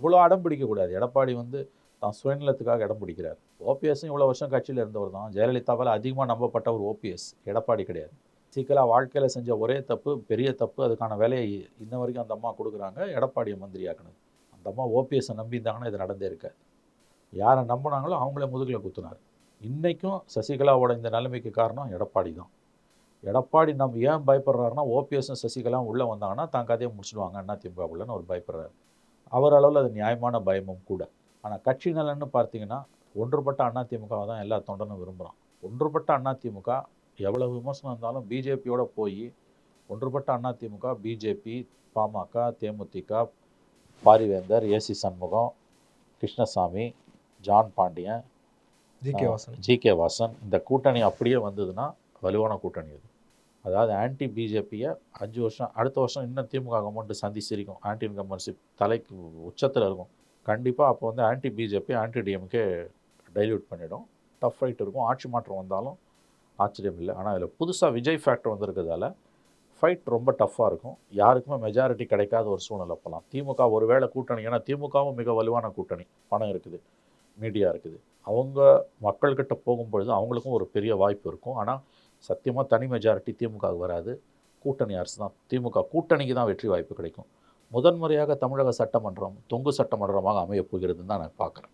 இவ்வளோ அடம் பிடிக்கக்கூடாது. எடப்பாடி வந்து தான் சுயநலத்துக்காக இடம் பிடிக்கிறார். ஓபிஎஸும் இவ்வளோ வருஷம் கட்சியில் இருந்தவர் தான். ஜெயலலிதாவால் அதிகமாக நம்பப்பட்ட ஒரு ஓபிஎஸ், எடப்பாடி கிடையாது. சசிகலா வாழ்க்கையில் செஞ்ச ஒரே தப்பு, பெரிய தப்பு, அதுக்கான வேலையை இன்ன வரைக்கும் அந்த அம்மா கொடுக்குறாங்க, எடப்பாடியை மந்திரியாக்குனது. அந்த அம்மா ஓபிஎஸ்ஸை நம்பியிருந்தாங்கன்னா இது நடந்தே இருக்காது. யாரை நம்பினாங்களோ அவங்களே முதுகில் குத்துனார். இன்றைக்கும் சசிகலாவோட இந்த நிலைமைக்கு காரணம் எடப்பாடி தான். எடப்பாடி நம்ம ஏன் பயப்படுறாருன்னா, ஓபிஎஸும் சசிகலாவும் உள்ளே வந்தாங்கன்னா தான் கதையை முடிச்சுடுவாங்க அதிமுகவுலன்னு அவர் பயப்படுறாரு. அவர் அளவில் அது நியாயமான பயமும் கூட. ஆனால் கட்சி நலன்னு பார்த்தீங்கன்னா, ஒன்றுபட்ட அதிமுகவை தான் எல்லா தொண்டனும் விரும்புகிறான். ஒன்றுபட்ட அதிமுக எவ்வளவு விமர்சனம் இருந்தாலும் பிஜேபியோட போய் ஒன்றுபட்ட AIADMK, BJP, PMK, DMDK, Parivendhar, AC Shanmugam, Krishnasamy, John Pandian, GK. Vasan இந்த கூட்டணி அப்படியே வந்ததுன்னா வலுவான கூட்டணி அது. அதாவது ஆன்டி பிஜேபியை 5 வருஷம், அடுத்த வருஷம் இன்னும் திமுக கவர்மெண்ட் சந்திச்சிருக்கும். ஆன்டி இன்கம்பன்சிப் தலைக்கு உச்சத்தில் இருக்கும். கண்டிப்பாக அப்போ வந்து anti BJP, anti DMK dilute பண்ணிடும். டஃப் ஃபைட் இருக்கும். ஆட்சி மாற்றம் வந்தாலும் ஆச்சரியம் இல்லை. ஆனால் இதில் புதுசாக விஜய் ஃபேக்டர் வந்திருக்கிறதால ஃபைட் ரொம்ப டஃப்பாக இருக்கும். யாருக்குமே மெஜாரிட்டி கிடைக்காத ஒரு சூழ்நிலை போகலாம். திமுக ஒருவேளை கூட்டணி, ஏன்னா திமுகவும் மிக வலுவான கூட்டணி, பணம் இருக்குது, மீடியா இருக்குது, அவங்க மக்கள்கிட்ட போகும்பொழுது அவங்களுக்கும் ஒரு பெரிய வாய்ப்பு இருக்கும். ஆனால் சத்தியமாக தனி மெஜாரிட்டி திமுகவுக்கு வராது. கூட்டணி அரசு தான். திமுக கூட்டணிக்கு தான் வெற்றி வாய்ப்பு கிடைக்கும். முதன்முறையாக தமிழக சட்டமன்றம் தொங்கு சட்டமன்றமாக அமையப் போகிறதுன்னு தான் நான் பார்க்குறேன்.